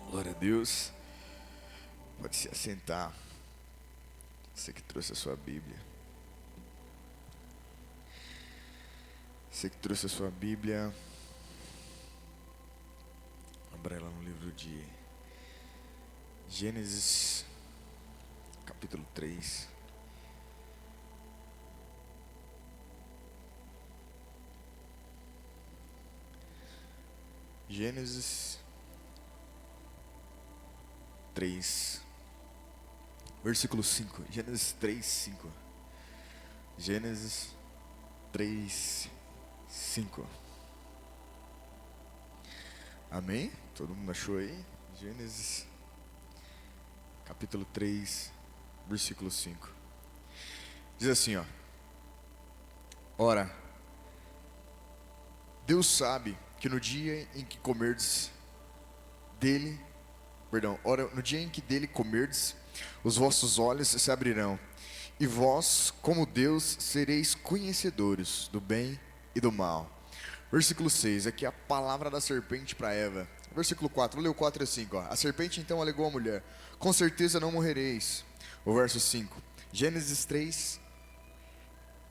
Glória a Deus. Pode se assentar. Você que trouxe a sua Bíblia. Você que trouxe a sua Bíblia. Abra ela no livro de Gênesis, capítulo 3. Gênesis 3, versículo 5. Gênesis 3, 5. Gênesis 3, 5. Amém? Todo mundo achou aí? Gênesis, capítulo 3, versículo 5. Diz assim, ó. Ora, Deus sabe que no dia em que comerdes dele, no dia em que dele comerdes, os vossos olhos se abrirão, e vós, como Deus, sereis conhecedores do bem e do mal. Versículo 6, aqui é a palavra da serpente para Eva. Versículo 4, vou ler o 4 e 5, ó. A serpente então alegou à mulher: com certeza não morrereis. O verso 5, Gênesis 3,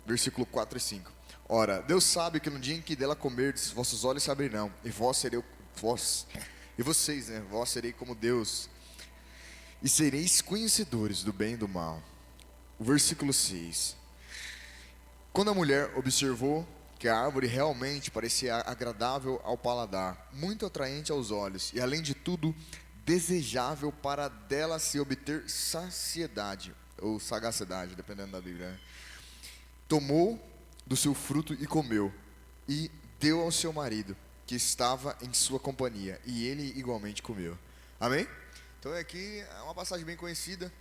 versículo 4 e 5. Ora, Deus sabe que no dia em que dela comerdes, vossos olhos se abrirão, e vós serei como Deus, e sereis conhecedores do bem e do mal. O versículo 6. Quando a mulher observou que a árvore realmente parecia agradável ao paladar, muito atraente aos olhos, e além de tudo, desejável para dela se obter saciedade, ou sagacidade, dependendo da Bíblia, né? Tomou do seu fruto e comeu, e deu ao seu marido, que estava em sua companhia, e ele igualmente comeu. Amém? Então aqui é uma passagem bem conhecida.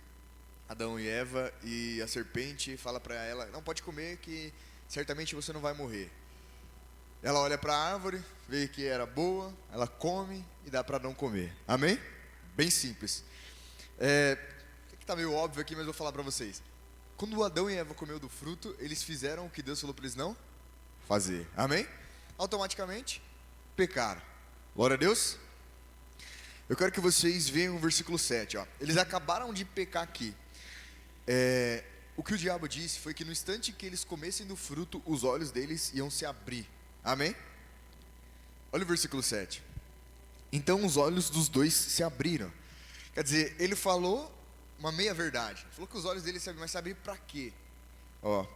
Adão e Eva, e a serpente fala para ela: não pode comer, que certamente você não vai morrer. Ela olha para a árvore, vê que era boa, ela come e dá para não comer. Amém? Bem simples. Está meio óbvio aqui, mas eu vou falar para vocês. Quando Adão e Eva comeu do fruto, eles fizeram o que Deus falou para eles não fazer. Amém? Automaticamente pecaram. Glória a Deus. Eu quero que vocês vejam o versículo 7, ó. Eles acabaram de pecar aqui. O que o diabo disse foi que no instante que eles comessem do fruto, os olhos deles iam se abrir. Amém? Olha o versículo 7. Então os olhos dos dois se abriram. Quer dizer, ele falou uma meia verdade. Ele falou que os olhos deles se abriram, mas se abrir para quê? Ó.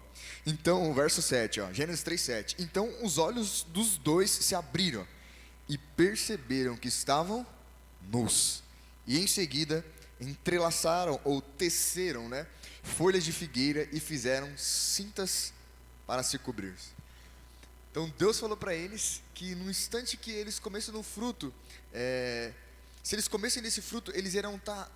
Então, o verso 7, ó, Gênesis 3, 7. Então os olhos dos dois se abriram e perceberam que estavam nus. E em seguida entrelaçaram ou teceram, né, folhas de figueira e fizeram cintas para se cobrir. Então Deus falou para eles que no instante que eles comessem no fruto, se eles comessem desse fruto, eles iriam estar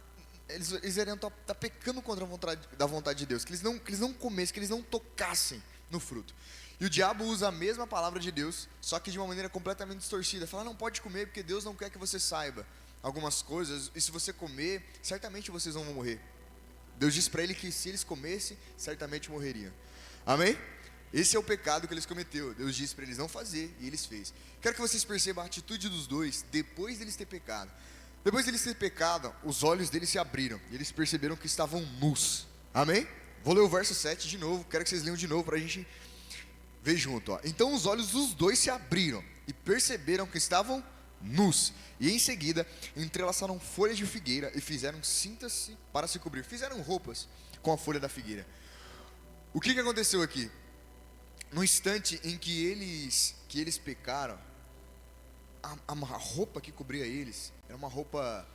pecando contra a vontade de Deus, que eles não comessem, que eles não tocassem no fruto. E o diabo usa a mesma palavra de Deus, só que de uma maneira completamente distorcida. Fala: não pode comer porque Deus não quer que você saiba algumas coisas, e se você comer, certamente vocês não vão morrer. Deus disse para ele que se eles comessem, certamente morreriam. Amém? Esse é o pecado que eles cometeram. Deus disse para eles não fazer, e eles fez. Quero que vocês percebam a atitude dos dois depois deles ter pecado. Depois deles ter pecado, os olhos deles se abriram, e eles perceberam que estavam nus. Amém? Vou ler o verso 7 de novo, quero que vocês leiam de novo para a gente ver junto, ó. Então os olhos dos dois se abriram e perceberam que estavam nus, e em seguida entrelaçaram folhas de figueira e fizeram cintas para se cobrir. Fizeram roupas com a folha da figueira. O que aconteceu aqui? No instante em que eles pecaram, a roupa que cobria eles era uma roupa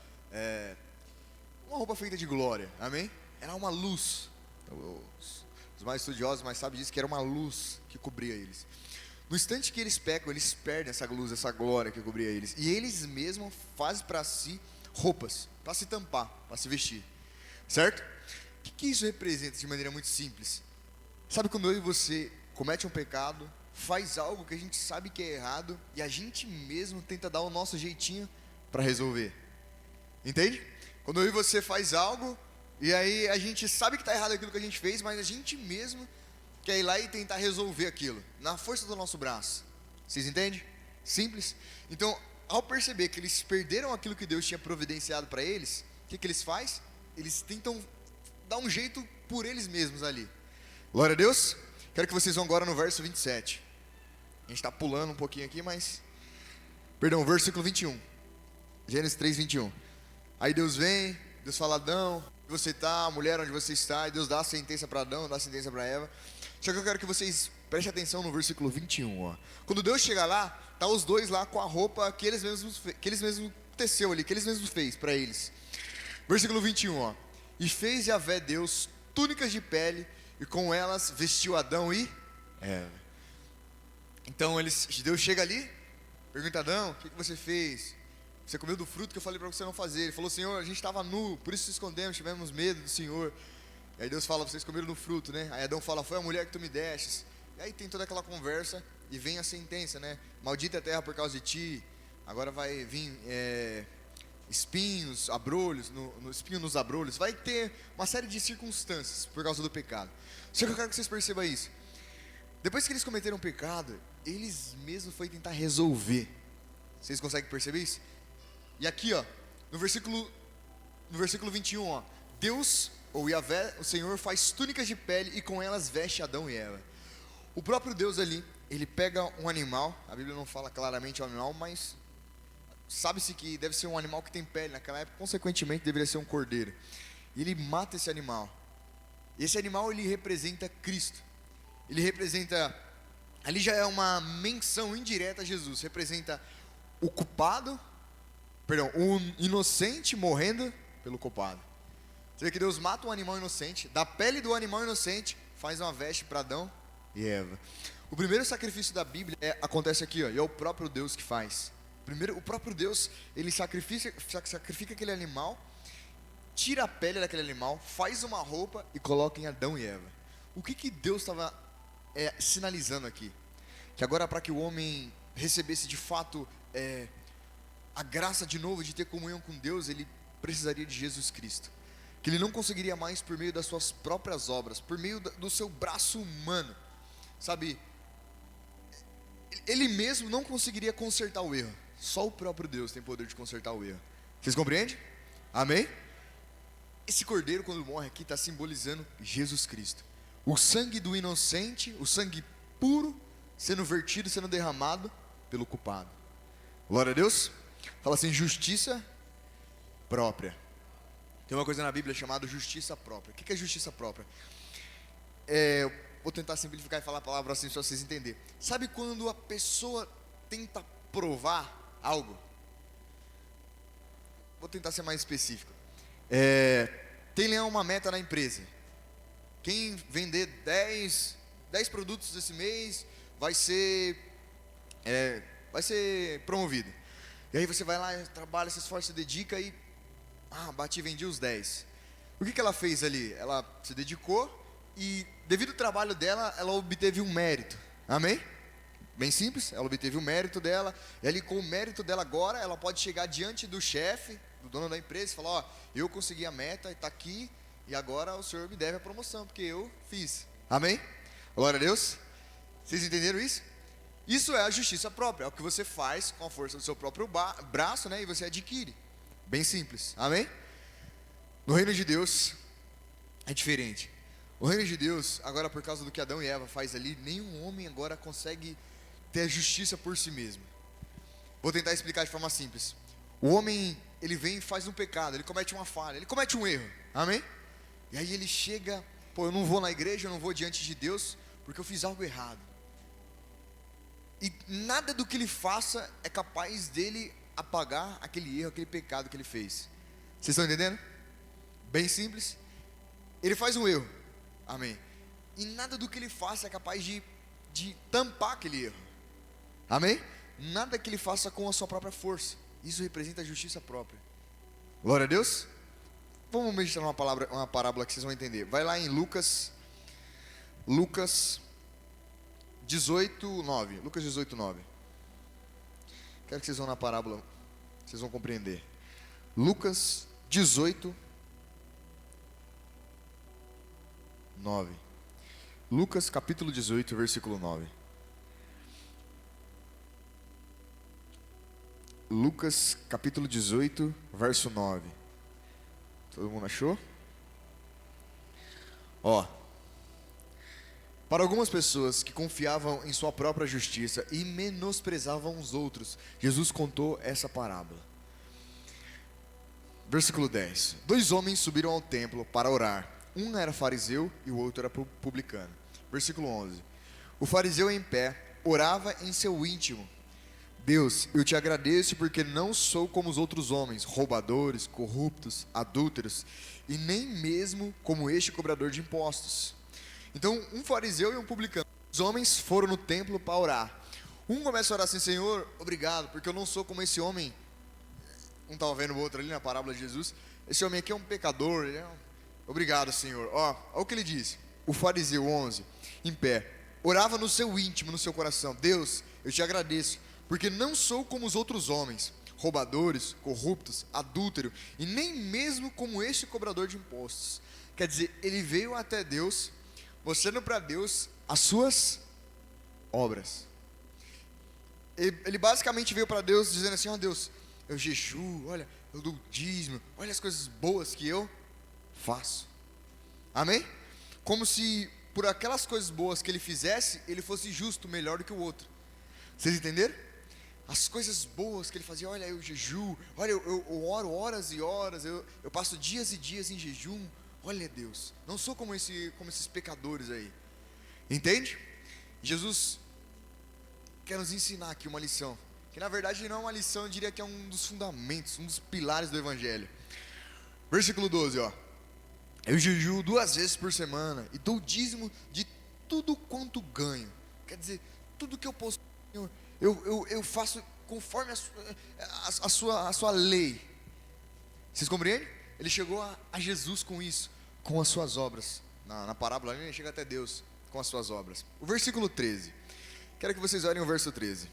feita de glória. Amém? Era uma luz. Os mais estudiosos, mais sábios, dizem que era uma luz que cobria eles. No instante que eles pecam, eles perdem essa luz, essa glória que cobria eles, e eles mesmos fazem para si roupas, para se tampar, para se vestir. Certo? O que isso representa de maneira muito simples? Sabe quando eu e você comete um pecado, faz algo que a gente sabe que é errado, e a gente mesmo tenta dar o nosso jeitinho para resolver? Entende? Quando eu e você faz algo, e aí a gente sabe que está errado aquilo que a gente fez, mas a gente mesmo quer ir lá e tentar resolver aquilo, na força do nosso braço. Vocês entendem? Simples. Então, ao perceber que eles perderam aquilo que Deus tinha providenciado para eles, o que que eles fazem? Eles tentam dar um jeito por eles mesmos ali. Glória a Deus. Quero que vocês vão agora no verso 27. A gente está pulando um pouquinho aqui, mas... Perdão, versículo 21. Gênesis 3, 21. Aí Deus vem, Deus fala: Adão, onde você está? Mulher, onde você está? E Deus dá a sentença para Adão, dá a sentença para Eva. Só que eu quero que vocês prestem atenção no versículo 21. Ó. Quando Deus chega lá, tá os dois lá com a roupa que eles mesmos teceu ali, que eles mesmos fez para eles. Versículo 21, ó. E fez Yahvé Deus túnicas de pele, e com elas vestiu Adão e Eva. Então Deus chega ali, pergunta: Adão, o que você fez? Você comeu do fruto que eu falei para você não fazer. Ele falou: Senhor, a gente estava nu, por isso nos escondemos, tivemos medo do Senhor. E aí Deus fala: vocês comeram do fruto, né? Aí Adão fala: foi a mulher que tu me destes. E aí tem toda aquela conversa e vem a sentença, né? Maldita é a terra por causa de ti. Agora vai vir espinhos, abrolhos, no espinho nos abrolhos. Vai ter uma série de circunstâncias por causa do pecado. Só que eu quero que vocês percebam isso. Depois que eles cometeram o pecado, eles mesmos foram tentar resolver. Vocês conseguem perceber isso? E aqui, ó, no versículo 21, ó, Deus, ou Yahvé, o Senhor, faz túnicas de pele e com elas veste Adão e Eva. O próprio Deus ali, ele pega um animal, a Bíblia não fala claramente o animal, mas sabe-se que deve ser um animal que tem pele. Naquela época, consequentemente, deveria ser um cordeiro. E ele mata esse animal. E esse animal, ele representa Cristo. Ele representa, ali já é uma menção indireta a Jesus. Representa o culpado, o inocente morrendo pelo culpado. Você vê que Deus mata um animal inocente, da pele do animal inocente, faz uma veste para Adão e Eva. O primeiro sacrifício da Bíblia acontece aqui, ó, e é o próprio Deus que faz. Primeiro, o próprio Deus, ele sacrifica aquele animal, tira a pele daquele animal, faz uma roupa e coloca em Adão e Eva. O que Deus estava sinalizando aqui? Que agora, para que o homem recebesse de fato a graça de novo de ter comunhão com Deus, ele precisaria de Jesus Cristo. Que ele não conseguiria mais por meio das suas próprias obras, por meio do seu braço humano, sabe? Ele mesmo não conseguiria consertar o erro. Só o próprio Deus tem poder de consertar o erro. Vocês compreendem? Amém? Esse cordeiro, quando morre aqui, está simbolizando Jesus Cristo. O sangue do inocente, o sangue puro, sendo vertido, sendo derramado pelo culpado. Glória a Deus. Fala assim: justiça própria. Tem uma coisa na Bíblia chamada justiça própria. O que é justiça própria? Vou tentar simplificar e falar a palavra assim para vocês entenderem. Sabe quando a pessoa tenta provar algo? Vou tentar ser mais específico. Tem lá uma meta na empresa. Quem vender 10 produtos esse mês vai ser promovido. E aí você vai lá, trabalha, se esforça, se dedica e bati e vendi os 10. O que ela fez ali? Ela se dedicou e, devido ao trabalho dela, ela obteve um mérito. Amém? Bem simples, ela obteve o mérito dela. E ali, com o mérito dela agora, ela pode chegar diante do chefe, do dono da empresa, e falar: eu consegui a meta, está aqui, e agora o senhor me deve a promoção, porque eu fiz. Amém? Glória a Deus. Vocês entenderam isso? Isso é a justiça própria, é o que você faz com a força do seu próprio braço, né? E você adquire. Bem simples. Amém? No reino de Deus é diferente. O reino de Deus, agora, por causa do que Adão e Eva faz ali, nenhum homem agora consegue ter a justiça por si mesmo. Vou tentar explicar de forma simples. O homem, ele vem e faz um pecado, ele comete uma falha, ele comete um erro. Amém? E aí ele chega: eu não vou na igreja, eu não vou diante de Deus, porque eu fiz algo errado. E nada do que ele faça é capaz dele apagar aquele erro, aquele pecado que ele fez. Vocês estão entendendo? Bem simples. Ele faz um erro. Amém. E nada do que ele faça é capaz de tampar aquele erro. Amém? Nada que ele faça com a sua própria força. Isso representa a justiça própria. Glória a Deus. Vamos meditar uma parábola que vocês vão entender. Vai lá em Lucas 18:9. Lucas 18:9. Quero que vocês vão na parábola, vocês vão compreender. Lucas 18:9. Lucas capítulo 18, versículo 9. Lucas capítulo 18, verso 9. Todo mundo achou? Ó, para algumas pessoas que confiavam em sua própria justiça e menosprezavam os outros, Jesus contou essa parábola. Versículo 10. 2 homens subiram ao templo para orar. Um era fariseu e o outro era publicano. Versículo 11. O fariseu em pé orava em seu íntimo: Deus, eu te agradeço porque não sou como os outros homens, roubadores, corruptos, adúlteros, e nem mesmo como este cobrador de impostos. Então, um fariseu e um publicano, os homens foram no templo para orar. Um começa a orar assim: Senhor, obrigado, porque eu não sou como esse homem. Um estava vendo o outro ali na parábola de Jesus. Esse homem aqui é um pecador. Obrigado, Senhor. Olha o que ele diz. O fariseu 11, em pé, orava no seu íntimo, no seu coração: Deus, eu te agradeço, porque não sou como os outros homens, roubadores, corruptos, adúlteros, e nem mesmo como este cobrador de impostos. Quer dizer, ele veio até Deus, mostrando para Deus as suas obras. Ele basicamente veio para Deus dizendo assim: ó Deus, eu jejuo, olha, eu dou dízimo, olha as coisas boas que eu faço. Amém? Como se por aquelas coisas boas que ele fizesse, ele fosse justo, melhor do que o outro. Vocês entenderam? As coisas boas que ele fazia: olha, eu jejuo, olha, eu oro horas e horas, eu passo dias e dias em jejum. Olha, Deus, não sou como esses pecadores aí. Entende? Jesus quer nos ensinar aqui uma lição, que na verdade não é uma lição, eu diria que é um dos fundamentos, um dos pilares do Evangelho. Versículo 12, ó. Eu jejuo 2 vezes por semana e dou dízimo de tudo quanto ganho. Quer dizer, tudo que eu possuo, eu faço conforme a sua lei. Vocês compreendem? Ele chegou a Jesus com isso, com as suas obras. Na parábola ele chega até Deus com as suas obras. O versículo 13. Quero que vocês olhem o verso 13.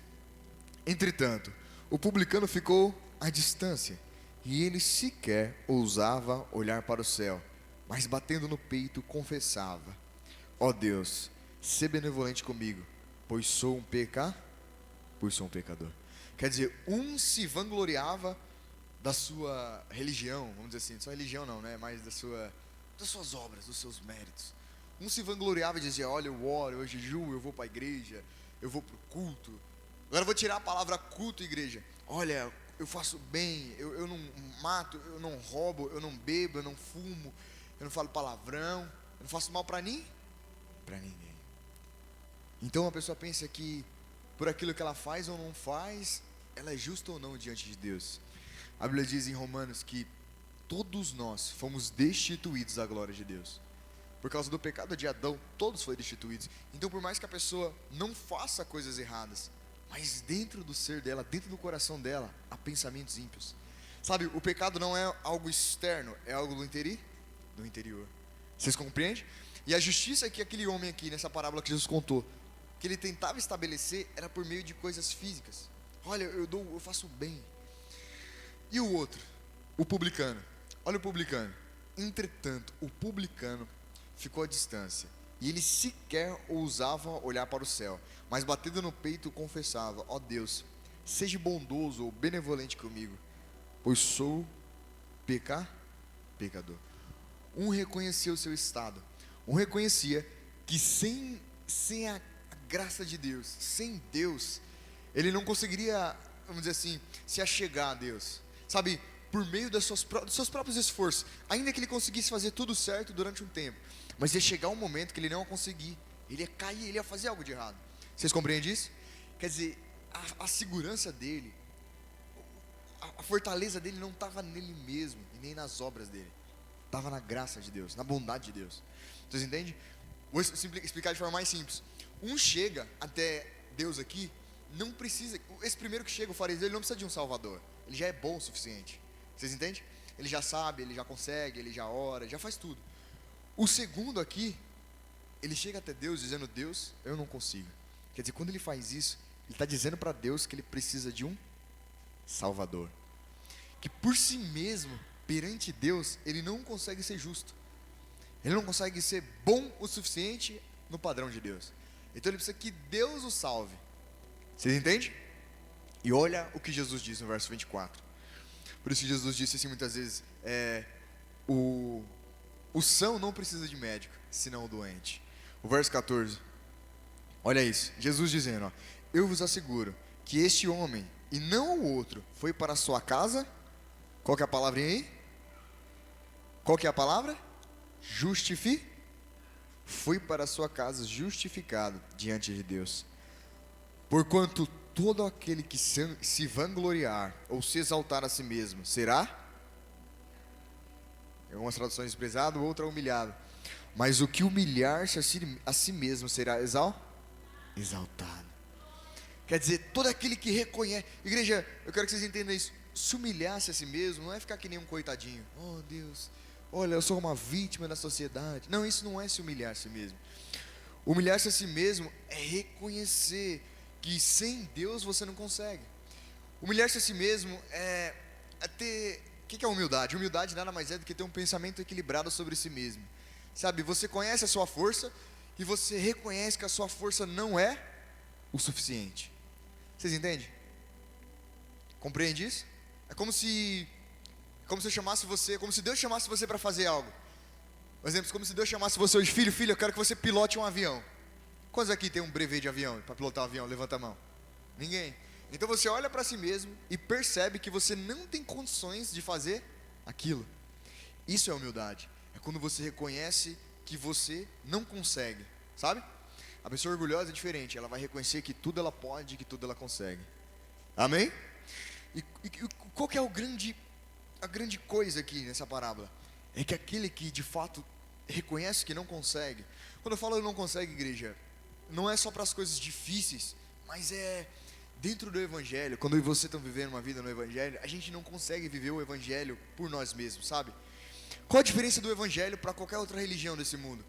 Entretanto, o publicano ficou à distância, e ele sequer ousava olhar para o céu, mas batendo no peito confessava: ó Deus, sê benevolente comigo, pois sou um pecador. Quer dizer, um se vangloriava da sua religião, vamos dizer assim, sua religião não, né, mas das suas obras, dos seus méritos. Um se vangloriava e dizia: olha, eu oro, eu jejuo, eu vou para a igreja, eu vou para o culto. Agora eu vou tirar a palavra culto, igreja. Olha, eu faço bem, eu não mato, eu não roubo, eu não bebo, eu não fumo, eu não falo palavrão, eu não faço mal para ninguém. Então a pessoa pensa que por aquilo que ela faz ou não faz, ela é justa ou não diante de Deus. A Bíblia diz em Romanos que todos nós fomos destituídos da glória de Deus. Por causa do pecado de Adão, todos foram destituídos. Então, por mais que a pessoa não faça coisas erradas, mas dentro do ser dela, dentro do coração dela, há pensamentos ímpios. Sabe, o pecado não é algo externo, é algo do interior. Vocês compreendem? E a justiça que aquele homem aqui, nessa parábola que Jesus contou, que ele tentava estabelecer, era por meio de coisas físicas. Olha, eu faço bem. E o outro, o publicano. Olha o publicano. Entretanto, o publicano ficou à distância, e ele sequer ousava olhar para o céu, mas batendo no peito confessava: ó Deus, seja bondoso ou benevolente comigo, pois sou pecador. Um reconhecia o seu estado, um reconhecia que sem a graça de Deus, sem Deus, ele não conseguiria, vamos dizer assim, se achegar a Deus, sabe, por meio dos seus próprios esforços. Ainda que ele conseguisse fazer tudo certo durante um tempo, mas ia chegar um momento que ele não ia conseguir, ele ia cair, ele ia fazer algo de errado. Vocês compreendem isso? Quer dizer, a segurança dele, a fortaleza dele não estava nele mesmo e nem nas obras dele, estava na graça de Deus, na bondade de Deus. Vocês entendem? Vou explicar de forma mais simples. Um chega até Deus aqui, não precisa. Esse primeiro que chega, o fariseu, ele não precisa de um salvador, ele já é bom o suficiente. Vocês entendem? Ele já sabe, ele já consegue, ele já ora, já faz tudo. O segundo aqui, ele chega até Deus dizendo: Deus, eu não consigo. Quer dizer, quando ele faz isso, ele está dizendo para Deus que ele precisa de um Salvador, que por si mesmo, perante Deus, ele não consegue ser justo, ele não consegue ser bom o suficiente no padrão de Deus. Então ele precisa que Deus o salve. Vocês entendem? E olha o que Jesus diz no verso 24. Por isso que Jesus disse assim muitas vezes, o são não precisa de médico, senão o doente. O verso 14, olha isso, Jesus dizendo, ó, eu vos asseguro que este homem, e não o outro, foi para a sua casa, qual que é a palavrinha aí? Qual que é a palavra? Foi para a sua casa justificado diante de Deus. Porquanto todo aquele que se vangloriar ou se exaltar a si mesmo, será? Em algumas traduções desprezado, outra humilhado. Mas o que humilhar-se a si mesmo será exaltado. Quer dizer, todo aquele que reconhece. Igreja, eu quero que vocês entendam isso. Se humilhar-se a si mesmo, não é ficar que nem um coitadinho. Oh Deus, olha, eu sou uma vítima da sociedade. Não, isso não é se humilhar a si mesmo. Humilhar-se a si mesmo é reconhecer que sem Deus você não consegue. Humilhar-se a si mesmo é ter... O que é humildade? Humildade nada mais é do que ter um pensamento equilibrado sobre si mesmo. Sabe, você conhece a sua força e você reconhece que a sua força não é o suficiente. Vocês entendem? Compreende isso? É como se eu chamasse você, como se Deus chamasse você para fazer algo. Por exemplo, como se Deus chamasse você hoje, filho, eu quero que você pilote um avião. Quantos aqui tem um brevet de avião, para pilotar um avião? Levanta a mão. Ninguém. Então você olha para si mesmo e percebe que você não tem condições de fazer aquilo. Isso é humildade. É quando você reconhece que você não consegue, sabe? A pessoa orgulhosa é diferente, ela vai reconhecer que tudo ela pode e que tudo ela consegue. Amém? E qual que é a grande coisa aqui nessa parábola? É que aquele que de fato reconhece que não consegue. Quando eu falo não consegue, igreja, não é só para as coisas difíceis, mas é dentro do Evangelho. Quando eu e você estão vivendo uma vida no Evangelho, a gente não consegue viver o Evangelho por nós mesmos, sabe? Qual a diferença do Evangelho para qualquer outra religião desse mundo?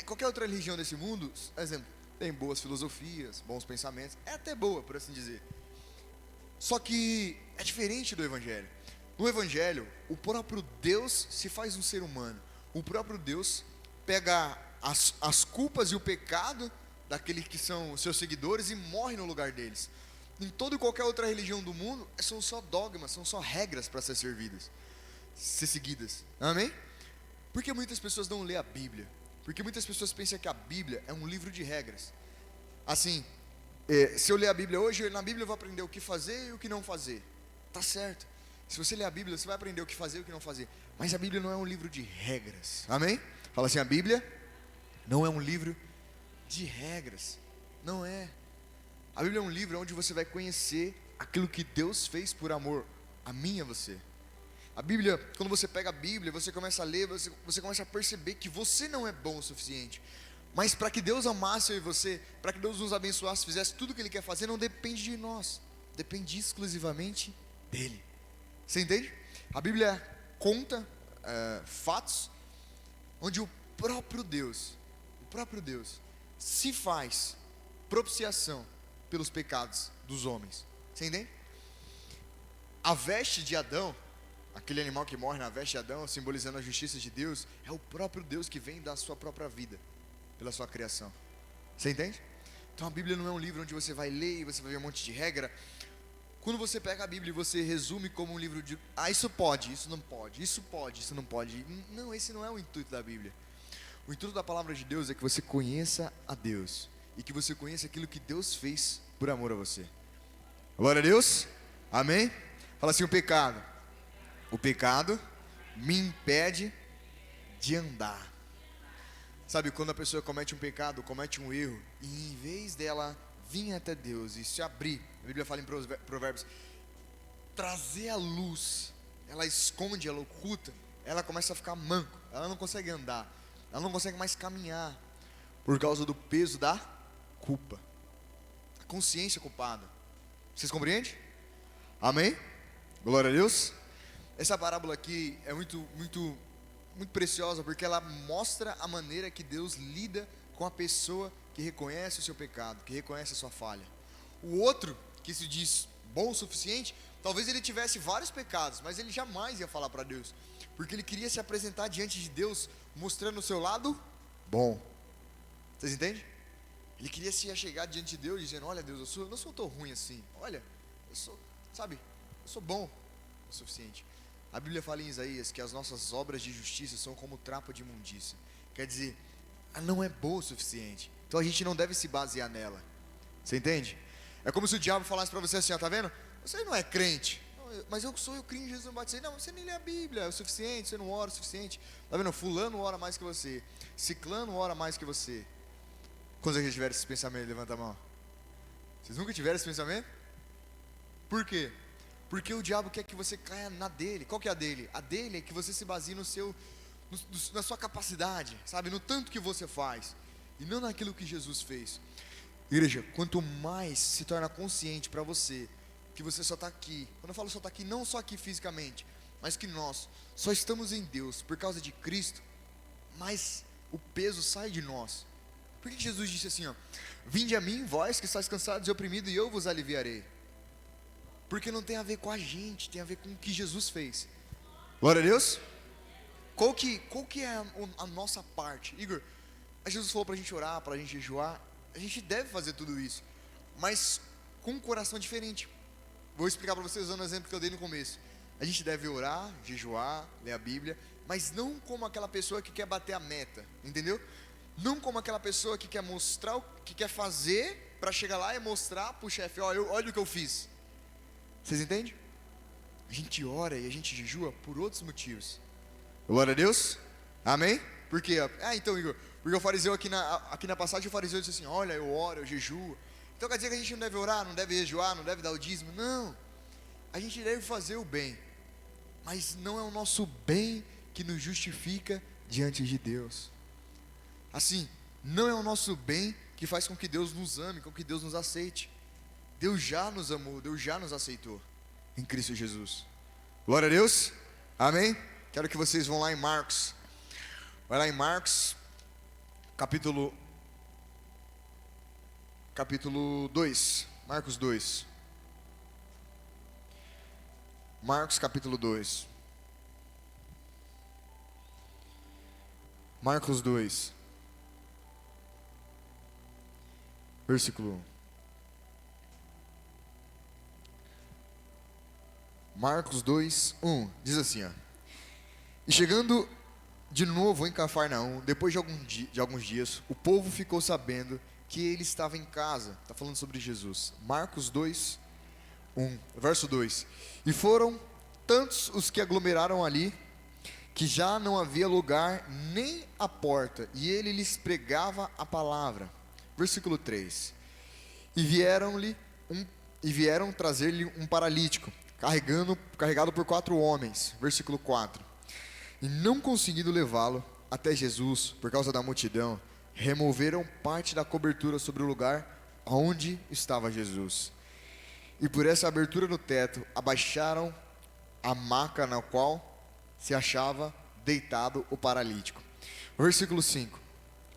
Qualquer outra religião desse mundo, por exemplo, tem boas filosofias, bons pensamentos, é até boa, por assim dizer. Só que é diferente do Evangelho. No Evangelho, o próprio Deus se faz um ser humano. O próprio Deus pega as culpas e o pecado daqueles que são seus seguidores e morre no lugar deles. Em toda e qualquer outra religião do mundo, são só dogmas, são só regras para ser seguidas. Amém? Por que muitas pessoas não lêem a Bíblia? Porque muitas pessoas pensam que a Bíblia é um livro de regras. Assim, se eu ler a Bíblia hoje, na Bíblia eu vou aprender o que fazer e o que não fazer. Tá certo. Se você ler a Bíblia, você vai aprender o que fazer e o que não fazer. Mas a Bíblia não é um livro de regras. Amém? Fala assim, a Bíblia não é um livro de regras. Não é. A Bíblia é um livro onde você vai conhecer aquilo que Deus fez por amor a mim e a você. A Bíblia, quando você pega a Bíblia, você começa a ler, você começa a perceber que você não é bom o suficiente. Mas para que Deus amasse eu e você, para que Deus nos abençoasse, fizesse tudo o que Ele quer fazer, não depende de nós. Depende exclusivamente dEle. Você entende? A Bíblia conta fatos onde o próprio Deus se faz propiciação pelos pecados dos homens. Você entende? A veste de Adão, aquele animal que morre na veste de Adão, simbolizando a justiça de Deus, é o próprio Deus que vem da sua própria vida, pela sua criação. Você entende? Então a Bíblia não é um livro onde você vai ler e você vai ver um monte de regra. Quando você pega a Bíblia e você resume como um livro de isso pode, isso não pode, isso pode, isso não pode. Não, esse não é o intuito da Bíblia. O intuito da palavra de Deus é que você conheça a Deus e que você conheça aquilo que Deus fez por amor a você. Glória a Deus. Amém? Fala assim, o pecado me impede de andar. Sabe, quando a pessoa comete um pecado, comete um erro, e em vez dela vir até Deus e se abrir, a Bíblia fala em Provérbios, trazer a luz, ela esconde, ela oculta, ela começa a ficar manco, ela não consegue andar, ela não consegue mais caminhar, por causa do peso da culpa, a consciência culpada. Vocês compreendem? Amém? Glória a Deus. Essa parábola aqui é muito preciosa, porque ela mostra a maneira que Deus lida com a pessoa que reconhece o seu pecado, que reconhece a sua falha. O outro, que se diz bom o suficiente, talvez ele tivesse vários pecados, mas ele jamais ia falar para Deus, porque ele queria se apresentar diante de Deus, mostrando o seu lado bom. Vocês entendem? Ele queria se achegar diante de Deus, dizendo, olha Deus, eu não sou tão ruim assim, olha, Sabe, eu sou bom o suficiente. A Bíblia fala em Isaías que as nossas obras de justiça são como trapo de imundícia. Quer dizer, ela não é boa o suficiente. Então a gente não deve se basear nela. Você entende? É como se o diabo falasse para você assim, ó, tá vendo? Você não é crente. Mas eu creio em Jesus, não batizei. Não, você nem lê a Bíblia, é o suficiente, você não ora o suficiente. Tá vendo? Fulano ora mais que você. Ciclano ora mais que você. Quando vocês tiveram esse pensamento, levanta a mão. Vocês nunca tiveram esse pensamento? Por quê? Porque o diabo quer que você caia na dele. Qual que é a dele? A dele é que você se baseie na sua capacidade, sabe? No tanto que você faz. E não naquilo que Jesus fez. Igreja, quanto mais se torna consciente para você que você só está aqui. Quando eu falo só está aqui, não só aqui fisicamente, mas que nós só estamos em Deus por causa de Cristo, mas o peso sai de nós. Por que Jesus disse assim, ó: vinde a mim, vós que estáis cansados e oprimidos, e eu vos aliviarei? Porque não tem a ver com a gente, tem a ver com o que Jesus fez. Glória a Deus. Qual que é a nossa parte? Igor, Jesus falou para a gente orar, para a gente jejuar. A gente deve fazer tudo isso, mas com um coração diferente. Vou explicar para vocês usando o exemplo que eu dei no começo. A gente deve orar, jejuar, ler a Bíblia, mas não como aquela pessoa que quer bater a meta, entendeu? Não como aquela pessoa que quer mostrar o que quer fazer, para chegar lá e mostrar para o chefe, olha o que eu fiz. Vocês entendem? A gente ora e a gente jejua por outros motivos. Glória a Deus. Amém? Por quê? Então, Igor, porque o fariseu aqui na passagem, o fariseu disse assim, olha, eu oro, eu jejuo. Então quer dizer que a gente não deve orar, não deve jejuar, não deve dar o dízimo? Não. A gente deve fazer o bem, mas não é o nosso bem que nos justifica diante de Deus. Assim, não é o nosso bem que faz com que Deus nos ame, com que Deus nos aceite. Deus já nos amou, Deus já nos aceitou em Cristo Jesus. Glória a Deus. Amém? Quero que vocês vão lá em Marcos. Vai lá em Marcos, capítulo 2. Marcos 2. Marcos capítulo 2. Marcos 2. Versículo 1. Marcos 2, 1. Diz assim, ó: e chegando de novo em Cafarnaum, depois de alguns dias, o povo ficou sabendo que ele estava em casa. Está falando sobre Jesus. Marcos 2, 1, verso 2. E foram tantos os que aglomeraram ali, que já não havia lugar nem à porta, e ele lhes pregava a palavra. Versículo 3. E vieram trazer-lhe um paralítico, carregado por 4 homens. Versículo 4. E não conseguindo levá-lo até Jesus, por causa da multidão, removeram parte da cobertura sobre o lugar onde estava Jesus. E por essa abertura no teto, abaixaram a maca na qual se achava deitado o paralítico. Versículo 5.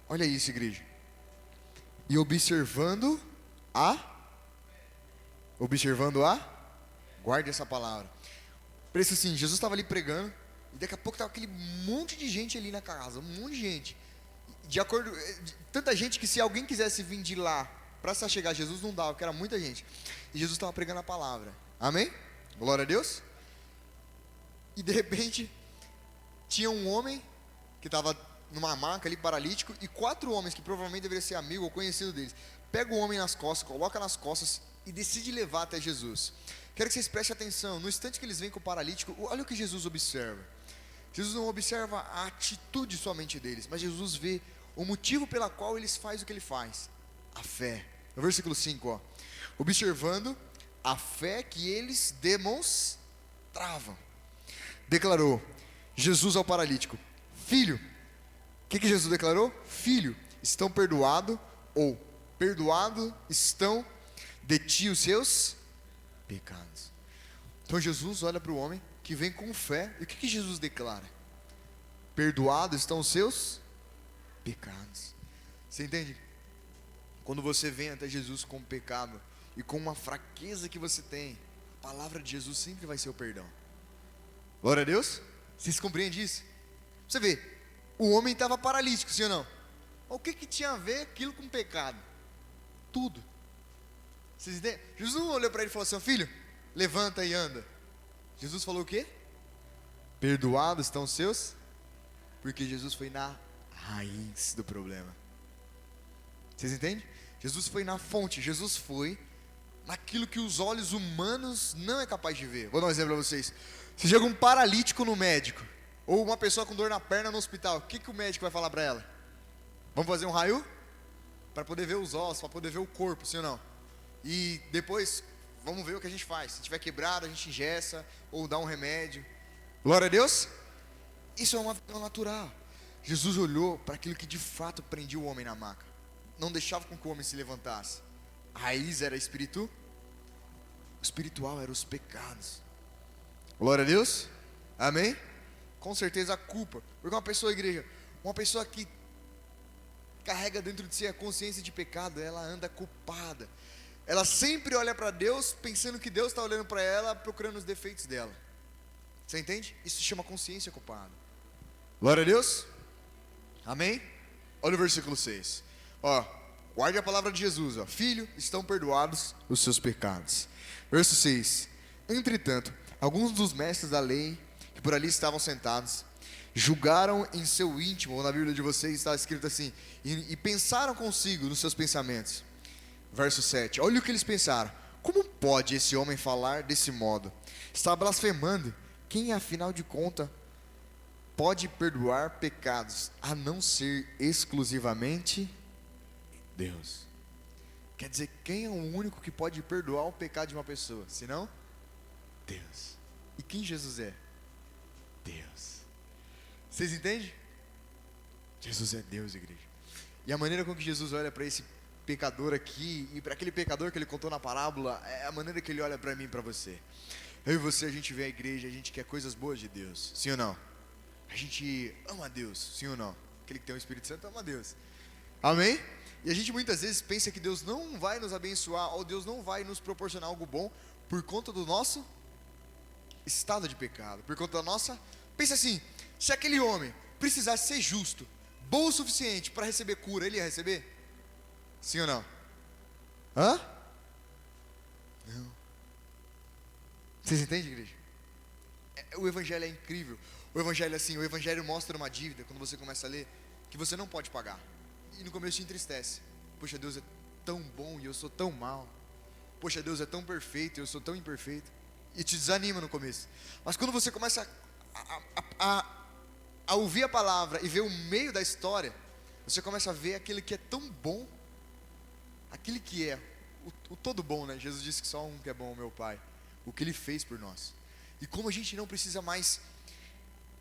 Olha isso, igreja. E observando guarde essa palavra. Parece assim, Jesus estava ali pregando, e daqui a pouco estava aquele monte de gente ali na casa, um monte de gente. Tanta gente que se alguém quisesse vir de lá para se chegar a Jesus, não dava, porque era muita gente. E Jesus estava pregando a palavra. Amém? Glória a Deus. E de repente, tinha um homem que estava numa maca ali, paralítico, e 4 homens, que provavelmente deveriam ser amigo ou conhecido deles, pega o homem nas costas, coloca nas costas e decide levar até Jesus. Quero que vocês prestem atenção, no instante que eles vêm com o paralítico, olha o que Jesus observa. Jesus não observa a atitude somente deles, mas Jesus vê o motivo pela qual eles fazem o que ele faz. A fé. No versículo 5, ó. Observando a fé que eles demonstravam, declarou Jesus ao paralítico: filho. O que Jesus declarou? Filho, estão perdoados, ou perdoado estão de ti os seus pecados. Então Jesus olha para o homem que vem com fé, e o que Jesus declara? Perdoados estão os seus pecados. Você entende? Quando você vem até Jesus com pecado e com uma fraqueza que você tem, a palavra de Jesus sempre vai ser o perdão. Glória a Deus. Vocês compreendem isso? Você vê, o homem estava paralítico, sim ou não? O que tinha a ver aquilo com pecado? Tudo. Vocês entendem? Jesus não olhou para ele e falou assim: filho, levanta e anda. Jesus falou o quê? Perdoados estão os seus, porque Jesus foi na raiz do problema. Vocês entendem? Jesus foi na fonte, Jesus foi naquilo que os olhos humanos não é capaz de ver. Vou dar um exemplo para vocês. Se chega um paralítico no médico, ou uma pessoa com dor na perna no hospital, o que o médico vai falar para ela? Vamos fazer um raio? Para poder ver os ossos, para poder ver o corpo, sim ou não? E depois, vamos ver o que a gente faz. Se tiver quebrado, a gente engessa, ou dá um remédio. Glória a Deus. Isso é uma visão natural. Jesus olhou para aquilo que de fato prendia o homem na maca. Não deixava com que o homem se levantasse. A raiz era espírito. O espiritual era os pecados. Glória a Deus. Amém? Com certeza a culpa. Porque uma pessoa, igreja, uma pessoa que carrega dentro de si a consciência de pecado, ela anda culpada. Ela sempre olha para Deus pensando que Deus está olhando para ela, procurando os defeitos dela. Você entende? Isso se chama consciência culpada. Glória a Deus. Amém? Olha o versículo 6. Ó, guarde a palavra de Jesus, ó. Filho, estão perdoados os seus pecados. Verso 6. Entretanto, alguns dos mestres da lei, que por ali estavam sentados, julgaram em seu íntimo, ou na Bíblia de vocês está escrito assim, e pensaram consigo nos seus pensamentos. Verso 7. Olha o que eles pensaram. Como pode esse homem falar desse modo? Está blasfemando. Quem, afinal de contas, pode perdoar pecados, a não ser exclusivamente Deus? Quer dizer, quem é o único que pode perdoar o pecado de uma pessoa? Senão, Deus. E quem Jesus é? Deus. Vocês entendem? Jesus é Deus, igreja. E a maneira com que Jesus olha para esse pecador aqui, e para aquele pecador que ele contou na parábola, é a maneira que ele olha para mim e para você. Eu e você, a gente vê a igreja, a gente quer coisas boas de Deus, sim ou não? A gente ama a Deus, sim ou não? Aquele que tem o Espírito Santo ama a Deus. Amém? E a gente muitas vezes pensa que Deus não vai nos abençoar, ou Deus não vai nos proporcionar algo bom, por conta do nosso estado de pecado, por conta da nossa... Pensa assim, se aquele homem precisasse ser justo, bom o suficiente para receber cura, ele ia receber? Sim ou não? Hã? Não. Vocês entendem, igreja? O evangelho é incrível. O evangelho é assim, o evangelho mostra uma dívida, quando você começa a ler, que você não pode pagar. E no começo te entristece. Poxa, Deus é tão bom e eu sou tão mal. Poxa, Deus é tão perfeito e eu sou tão imperfeito. E te desanima no começo. Mas quando você começa a ouvir a palavra e ver o meio da história, você começa a ver aquele que é tão bom, aquele que é o todo bom, né? Jesus disse que só um que é bom, o meu Pai. O que Ele fez por nós. E como a gente não precisa mais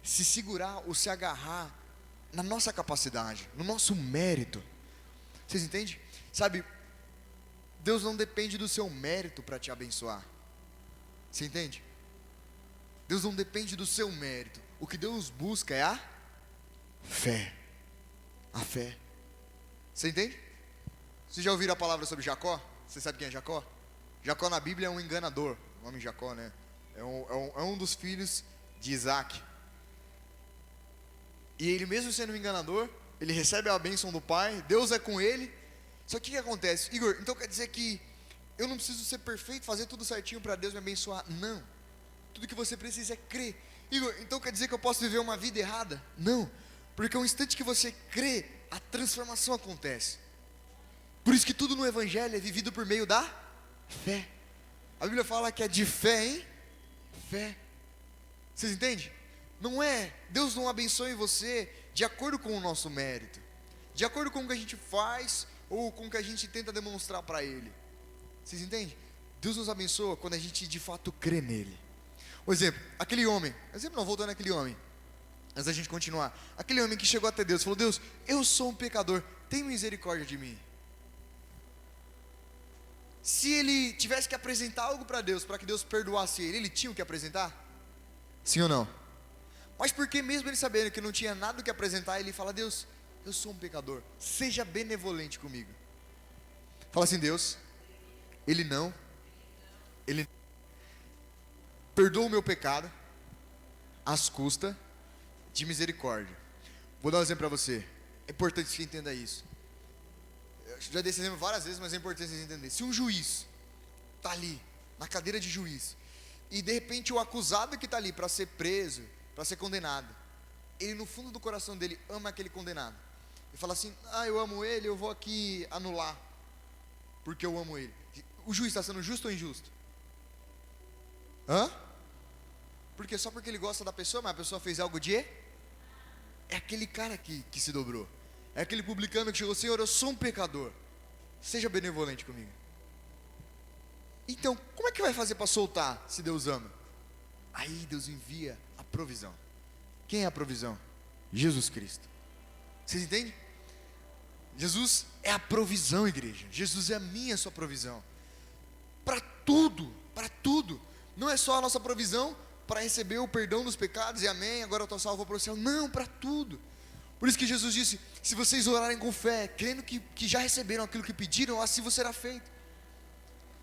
se segurar ou se agarrar na nossa capacidade, no nosso mérito. Vocês entendem? Sabe, Deus não depende do seu mérito para te abençoar. Você entende? Deus não depende do seu mérito. O que Deus busca é a fé. A fé. Você entende? Vocês já ouviram a palavra sobre Jacó? Você sabe quem é Jacó? Jacó na Bíblia é um enganador. O nome Jacó, né? É um dos filhos de Isaac. E ele, mesmo sendo um enganador, ele recebe a bênção do pai, Deus é com ele. Só que o que acontece? Igor, então quer dizer que eu não preciso ser perfeito, fazer tudo certinho para Deus me abençoar? Não. Tudo que você precisa é crer. Igor, então quer dizer que eu posso viver uma vida errada? Não. Porque o instante que você crê, a transformação acontece. Por isso que tudo no evangelho é vivido por meio da fé. A Bíblia fala que é de fé em fé. Vocês entendem? Não é, Deus não abençoa você de acordo com o nosso mérito, de acordo com o que a gente faz ou com o que a gente tenta demonstrar para Ele. Vocês entendem? Deus nos abençoa quando a gente de fato crê nele. Por exemplo, aquele homem, voltando àquele homem, antes da gente continuar, aquele homem que chegou até Deus, falou: Deus, eu sou um pecador, tem misericórdia de mim. Se ele tivesse que apresentar algo para Deus, para que Deus perdoasse ele tinha o que apresentar? Sim ou não? Mas porque mesmo ele sabendo que não tinha nada o que apresentar, ele fala: Deus, eu sou um pecador, seja benevolente comigo. Fala assim: Deus, Ele perdoa o meu pecado, às custas de misericórdia. Vou dar um exemplo para você, é importante que você entenda isso. Eu já dei esse exemplo várias vezes, mas é importante você entender. Se um juiz está ali, na cadeira de juiz, e de repente o acusado que está ali para ser preso, para ser condenado, ele no fundo do coração dele ama aquele condenado, e fala assim: eu amo ele, eu vou aqui anular, porque eu amo ele. O juiz está sendo justo ou injusto? Porque só porque ele gosta da pessoa, mas a pessoa fez algo de... É aquele cara que se dobrou, é aquele publicano que chegou: Senhor, eu sou um pecador, seja benevolente comigo. Então, como é que vai fazer para soltar, se Deus ama? Aí Deus envia a provisão. Quem é a provisão? Jesus Cristo. Vocês entendem? Jesus é a provisão, igreja. Jesus é a minha, a sua provisão. Para tudo, para tudo. Não é só a nossa provisão para receber o perdão dos pecados e amém, agora eu estou salvo para o céu. Não, para tudo. Por isso que Jesus disse: se vocês orarem com fé, crendo que já receberam aquilo que pediram, assim vos será feito.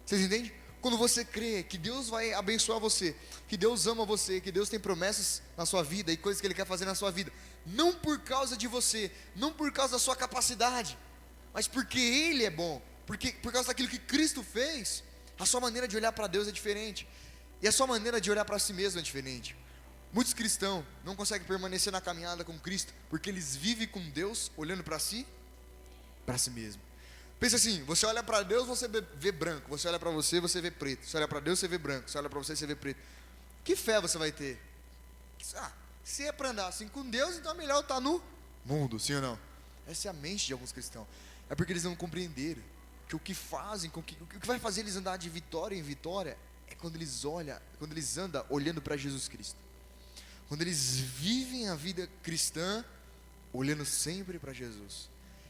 Vocês entendem? Quando você crê que Deus vai abençoar você, que Deus ama você, que Deus tem promessas na sua vida e coisas que Ele quer fazer na sua vida, não por causa de você, não por causa da sua capacidade, mas porque Ele é bom, por causa daquilo que Cristo fez, a sua maneira de olhar para Deus é diferente, e a sua maneira de olhar para si mesmo é diferente. Muitos cristãos não conseguem permanecer na caminhada com Cristo, porque eles vivem com Deus olhando para si mesmo. Pensa assim: você olha para Deus, você vê branco. Você olha para você, você vê preto. Você olha para Deus, você vê branco. Você olha para você, você vê preto. Que fé você vai ter? Se é para andar assim com Deus, então é melhor estar no mundo, sim ou não? Essa é a mente de alguns cristãos. É porque eles não compreenderam que o que fazem, o que vai fazer eles andar de vitória em vitória, é quando eles andam olhando para Jesus Cristo. Quando eles vivem a vida cristã olhando sempre para Jesus.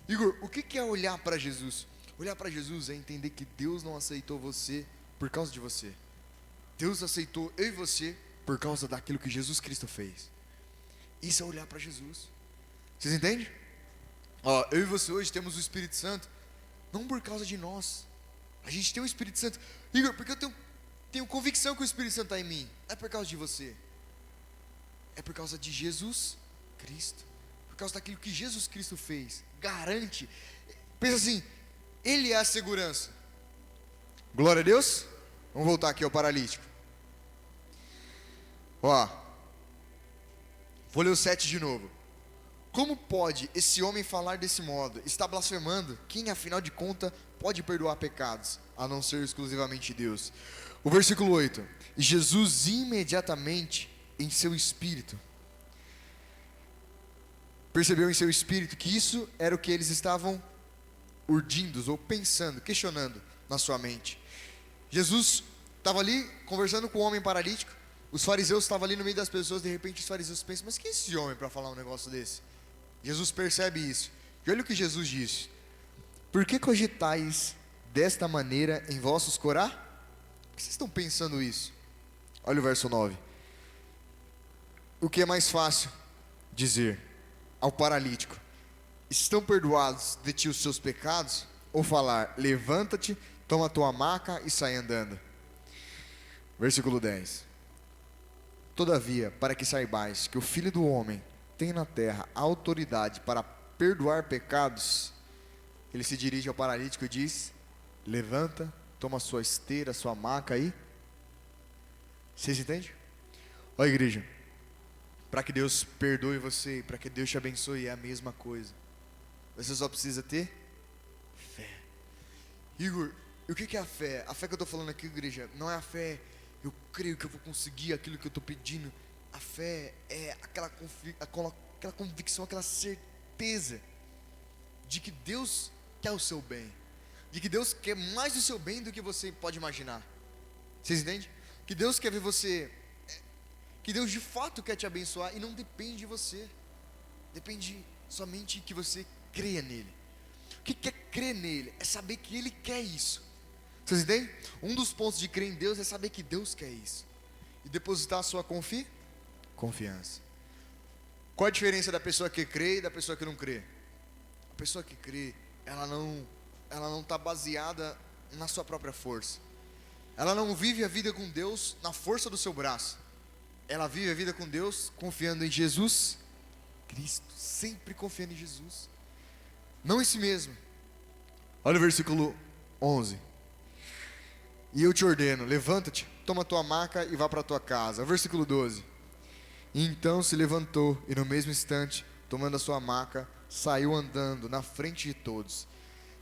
Igor, o que é olhar para Jesus? Olhar para Jesus é entender que Deus não aceitou você por causa de você. Deus aceitou eu e você por causa daquilo que Jesus Cristo fez. Isso é olhar para Jesus. Vocês entendem? Eu e você hoje temos o Espírito Santo, não por causa de nós. A gente tem o Espírito Santo. Igor, porque eu tenho convicção que o Espírito Santo está em mim. Não é por causa de você. É por causa de Jesus Cristo. Por causa daquilo que Jesus Cristo fez. Garante. Pensa assim: Ele é a segurança. Glória a Deus. Vamos voltar aqui ao paralítico. Vou ler o 7 de novo. Como pode esse homem falar desse modo? Está blasfemando. Quem afinal de contas pode perdoar pecados, a não ser exclusivamente Deus? O versículo 8. Jesus imediatamente em seu espírito percebeu em seu espírito que isso era o que eles estavam urdindo ou pensando, questionando na sua mente. Jesus estava ali conversando com o homem paralítico. Os fariseus estavam ali no meio das pessoas. De repente os fariseus pensam: mas quem é esse homem para falar um negócio desse? Jesus percebe isso. E olha o que Jesus disse: por que cogitais desta maneira em vossos corações? Por que vocês estão pensando isso? Olha o verso 9. O que é mais fácil dizer ao paralítico: estão perdoados de ti os seus pecados? Ou falar: levanta-te, toma a tua maca e sai andando? Versículo 10. Todavia, para que saibais que o Filho do Homem tem na terra a autoridade para perdoar pecados, ele se dirige ao paralítico e diz: levanta, toma a sua esteira, a sua maca aí. Vocês entendem? Olha, igreja, para que Deus perdoe você, para que Deus te abençoe, é a mesma coisa. Você só precisa ter fé. Igor, e o que é a fé? A fé que eu estou falando aqui, igreja, não é a fé: eu creio que eu vou conseguir aquilo que eu estou pedindo. A fé é aquela convicção, aquela certeza de que Deus quer o seu bem, de que Deus quer mais o seu bem do que você pode imaginar. Vocês entendem? Que Deus quer ver você, que Deus de fato quer te abençoar e não depende de você, depende somente que você creia nele. O que é crer nele? É saber que ele quer isso. Vocês entendem? Um dos pontos de crer em Deus é saber que Deus quer isso e depositar a sua confiança. Qual a diferença da pessoa que crê e da pessoa que não crê? A pessoa que crê, ela não está baseada na sua própria força. Ela não vive a vida com Deus na força do seu braço. Ela vive a vida com Deus confiando em Jesus Cristo, sempre confiando em Jesus, não em si mesmo. Olha o versículo 11. e eu te ordeno, levanta-te, toma a tua maca e vá para a tua casa. Versículo 12. E então se levantou e no mesmo instante, tomando a sua maca, saiu andando na frente de todos,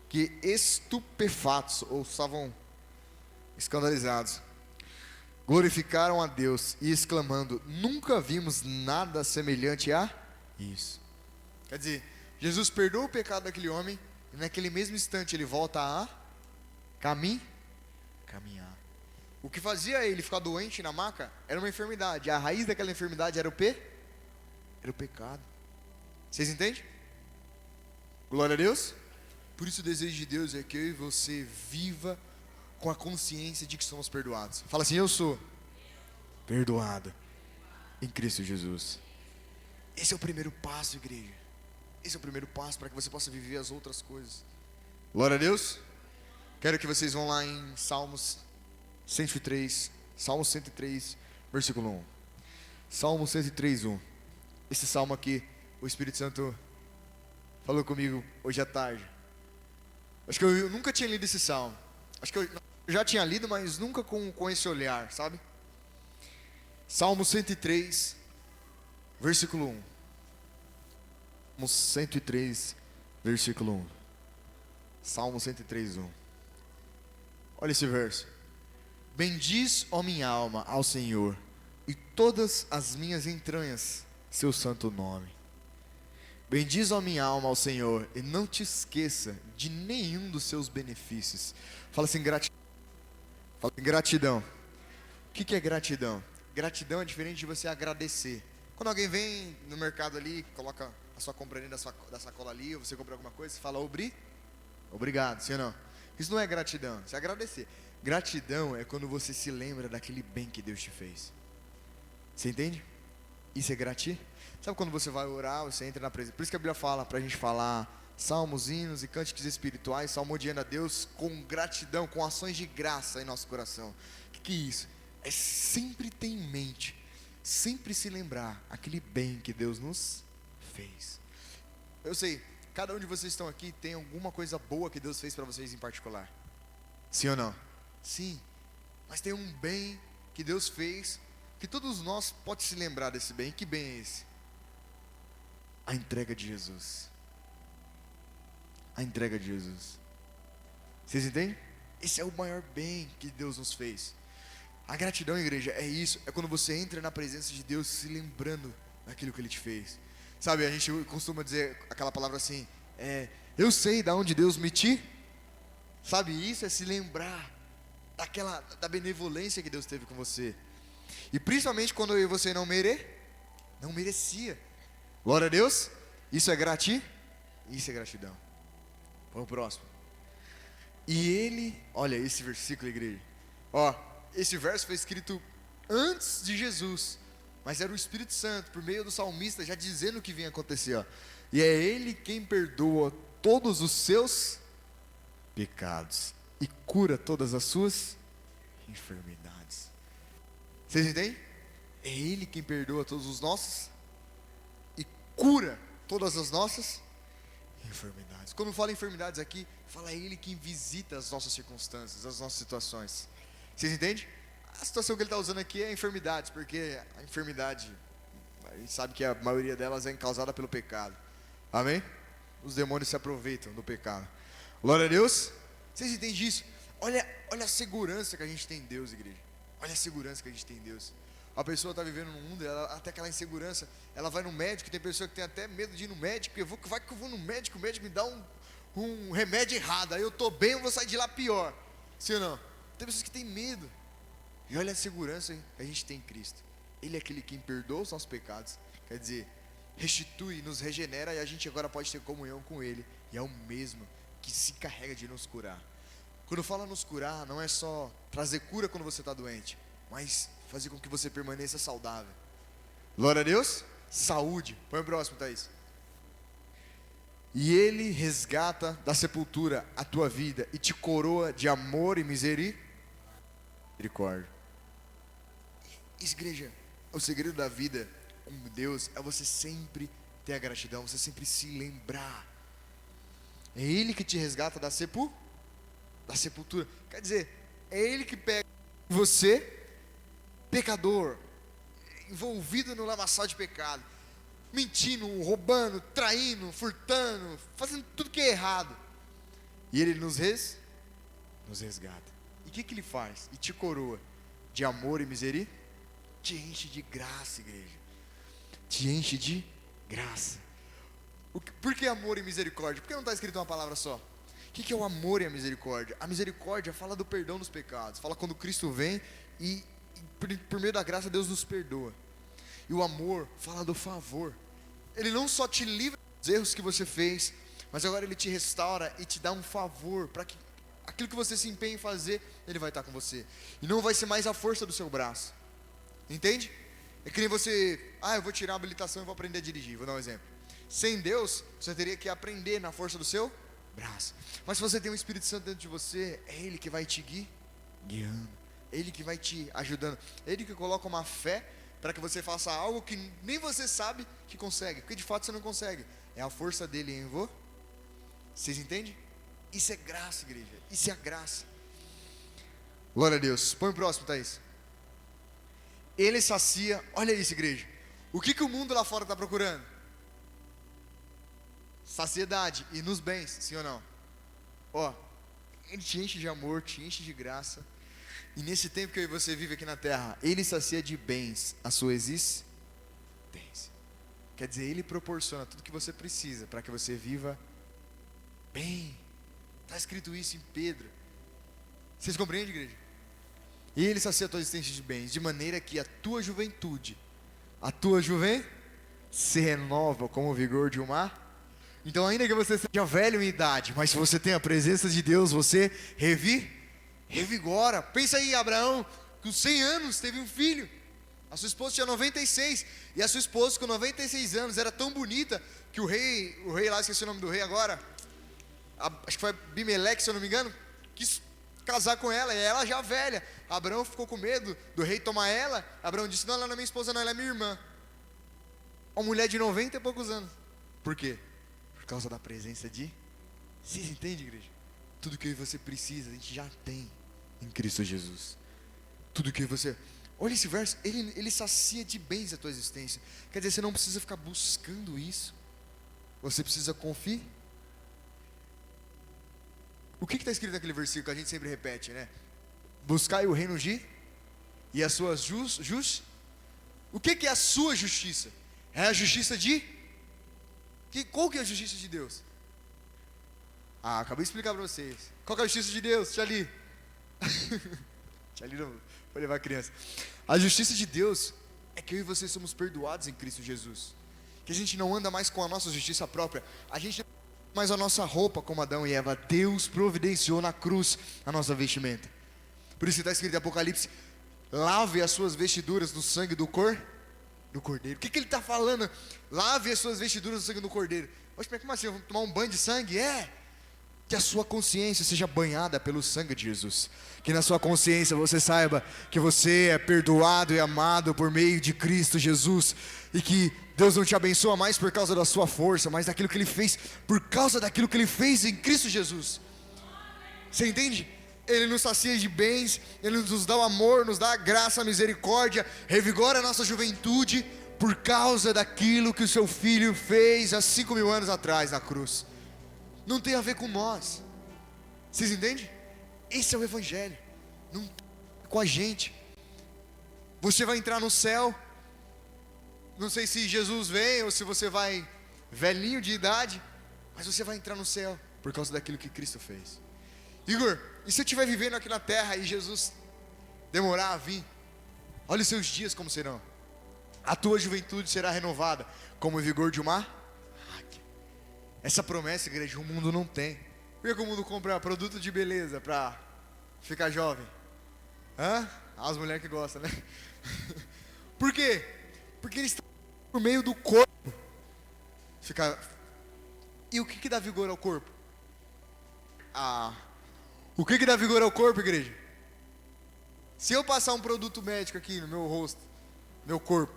que estupefatos, ou estavam escandalizados, glorificaram a Deus e exclamando: nunca vimos nada semelhante a isso. Quer dizer, Jesus perdoa o pecado daquele homem e naquele mesmo instante ele volta a caminhar. O que fazia ele ficar doente na maca era uma enfermidade. A raiz daquela enfermidade era o pecado. Vocês entendem? Glória a Deus. Por isso o desejo de Deus é que eu e você viva com a consciência de que somos perdoados. Fala assim: eu sou perdoado em Cristo Jesus. Esse é o primeiro passo, igreja. Esse é o primeiro passo para que você possa viver as outras coisas. Glória a Deus. Quero que vocês vão lá em Salmos 103, Salmo 103, versículo 1. Salmo 103, 1. Esse salmo aqui, o Espírito Santo falou comigo hoje à tarde. Acho que eu nunca tinha lido esse salmo. Acho que eu já tinha lido, mas nunca com esse olhar, sabe? Salmo 103, versículo 1. Salmo 103, versículo 1. Salmo 103, 1. Olha esse verso. Bendiz, ó minha alma, ao Senhor, e todas as minhas entranhas, seu santo nome. Bendiz, ó minha alma, ao Senhor, e não te esqueça de nenhum dos seus benefícios. Fala assim, gratidão. Fala assim, gratidão. O que é gratidão? Gratidão é diferente de você agradecer. Quando alguém vem no mercado ali, coloca a sua compra dentro da sacola ali, ou você compra alguma coisa, você fala obrigado, sim ou não? Isso não é gratidão, isso é agradecer. Gratidão é quando você se lembra daquele bem que Deus te fez. Você entende? Isso é gratidão. Sabe quando você vai orar, você entra na presença. Por isso que a Bíblia fala pra gente falar salmos, hinos e cânticos espirituais, salmodiando a Deus com gratidão, com ações de graça em nosso coração. O que é isso? É sempre ter em mente, sempre se lembrar aquele bem que Deus nos fez. Eu sei, cada um de vocês estão aqui tem alguma coisa boa que Deus fez para vocês em particular. Sim ou não? Sim, mas tem um bem que Deus fez, que todos nós podemos se lembrar desse bem. Que bem é esse? A entrega de Jesus. A entrega de Jesus. Vocês entendem? Esse é o maior bem que Deus nos fez. A gratidão, igreja, é isso. É quando você entra na presença de Deus se lembrando daquilo que Ele te fez. Sabe, a gente costuma dizer aquela palavra assim, eu sei de onde Deus me tirou. Sabe, isso é se lembrar da benevolência que Deus teve com você. E principalmente quando eu e você não merecia. Glória a Deus. Isso é isso é gratidão. Vamos pro próximo. E ele, olha esse versículo, igreja. Esse verso foi escrito antes de Jesus, mas era o Espírito Santo, por meio do salmista, já dizendo o que vinha acontecer. E é Ele quem perdoa todos os seus pecados e cura todas as suas enfermidades. Vocês entendem? É Ele quem perdoa todos os nossos e cura todas as nossas enfermidades. Quando fala enfermidades aqui, fala Ele quem visita as nossas circunstâncias, as nossas situações. Vocês entendem? A situação que ele está usando aqui é enfermidades, porque a enfermidade, a gente sabe que a maioria delas é causada pelo pecado. Amém? Os demônios se aproveitam do pecado. Glória a Deus. Vocês entendem isso? Olha a segurança que a gente tem em Deus, igreja. Olha a segurança que a gente tem em Deus. A pessoa está vivendo num mundo, ela até aquela insegurança, ela vai no médico, tem pessoa que tem até medo de ir no médico, vai que eu vou no médico, o médico me dá um remédio errado, aí eu estou bem, eu vou sair de lá pior. Sim ou não? Tem pessoas que têm medo. E olha a segurança que a gente tem em Cristo. Ele é aquele quem perdoa os nossos pecados. Quer dizer, restitui, nos regenera e a gente agora pode ter comunhão com Ele. E é o mesmo que se encarrega de nos curar. Quando fala nos curar, não é só trazer cura quando você está doente, mas fazer com que você permaneça saudável. Glória a Deus. Saúde. Põe o próximo, Thaís. E Ele resgata da sepultura a tua vida e te coroa de amor e misericórdia. Igreja, o segredo da vida com Deus é você sempre ter a gratidão, você sempre se lembrar. É Ele que te resgata da sepultura. Quer dizer, É Ele que pega você, pecador, envolvido no lamaçal de pecado, mentindo, roubando, traindo, furtando, fazendo tudo que é errado. E Ele nos resgata. E o que Ele faz? E te coroa de amor e misericórdia. Te enche de graça, igreja. Te enche de graça. Por que amor e misericórdia? Por que não está escrito uma palavra só? O que é o amor e a misericórdia? A misericórdia fala do perdão dos pecados. Fala quando Cristo vem e por meio da graça Deus nos perdoa. E o amor fala do favor. Ele não só te livra dos erros que você fez, mas agora Ele te restaura e te dá um favor, para que aquilo que você se empenha em fazer, Ele vai estar com você. E não vai ser mais a força do seu braço. Entende? É que nem você, eu vou tirar a habilitação e vou aprender a dirigir. Vou dar um exemplo. Sem Deus, você teria que aprender na força do seu braço. Mas se você tem o Espírito Santo dentro de você, é Ele que vai te guiando. É Ele que vai te ajudando. É Ele que coloca uma fé para que você faça algo que nem você sabe que consegue. Porque de fato você não consegue. É a força dele em você. Vocês entendem? Isso é graça, igreja. Isso é a graça. Glória a Deus. Põe o próximo, Thaís. Ele sacia. Olha isso, igreja. O que o mundo lá fora está procurando? Saciedade. E nos bens, sim ou não? Ele te enche de amor, te enche de graça. E nesse tempo que eu e você vive aqui na terra, Ele sacia de bens a sua existência. Quer dizer, Ele proporciona tudo que você precisa para que você viva bem. Está escrito isso em Pedro. Vocês compreendem, igreja? E Ele sacia a tua existência de bens, de maneira que a tua juventude se renova como o vigor de uma. Então, ainda que você seja velho em idade, mas se você tem a presença de Deus, você revigora. Pensa aí, Abraão, com 100 anos teve um filho. A sua esposa tinha 96. E a sua esposa com 96 anos era tão bonita que o rei lá, esqueci o nome do rei agora, acho que foi Abimeleque, se eu não me engano, quis casar com ela, e ela já velha. Abraão ficou com medo do rei tomar ela. Abraão disse, não, ela não é minha esposa não, ela é minha irmã. Uma mulher de 90 e poucos anos. Por quê? Por causa da presença de... Vocês entendem, igreja? Tudo que você precisa, a gente já tem em Cristo Jesus. Tudo que você... Olha esse verso, ele sacia de bens a tua existência. Quer dizer, você não precisa ficar buscando isso. Você precisa confiar. O que está escrito naquele versículo que a gente sempre repete, né? Buscai o reino de... E as suas O que é a sua justiça? É a justiça de... Qual que é a justiça de Deus? Acabei de explicar para vocês. Qual que é a justiça de Deus? Tia Ali. Tia Ali não foi levar a criança. A justiça de Deus é que eu e você somos perdoados em Cristo Jesus. Que a gente não anda mais com a nossa justiça própria. A gente não anda mais a nossa roupa como Adão e Eva. Deus providenciou na cruz a nossa vestimenta. Por isso está escrito em Apocalipse: lave as suas vestiduras no sangue do Cordeiro. O que ele está falando? Lave as suas vestiduras no sangue do Cordeiro. Oxe, mas como assim? Vamos tomar um banho de sangue? Que a sua consciência seja banhada pelo sangue de Jesus. Que na sua consciência você saiba que você é perdoado e amado por meio de Cristo Jesus. E que Deus não te abençoa mais por causa da sua força, mas daquilo que Ele fez, por causa daquilo que Ele fez em Cristo Jesus. Você entende? Ele nos sacia de bens, Ele nos dá o amor, nos dá a graça, a misericórdia, revigora a nossa juventude, por causa daquilo que o seu Filho fez há 5.000 anos atrás na cruz. Não tem a ver com nós. Vocês entendem? Esse é o Evangelho. Não tem a ver com a gente. Você vai entrar no céu. Não sei se Jesus vem ou se você vai velhinho de idade, mas você vai entrar no céu por causa daquilo que Cristo fez. Igor, e se eu estiver vivendo aqui na terra e Jesus demorar a vir? Olha os seus dias como serão. A tua juventude será renovada como o vigor de uma águia. Essa promessa, igreja, o mundo não tem. Por que o mundo compra produto de beleza para ficar jovem? As mulheres que gostam, né? Por quê? Porque eles estão por meio do corpo. E o que dá vigor ao corpo? O que dá vigor ao corpo, igreja? Se eu passar um produto médico aqui no meu rosto, meu corpo,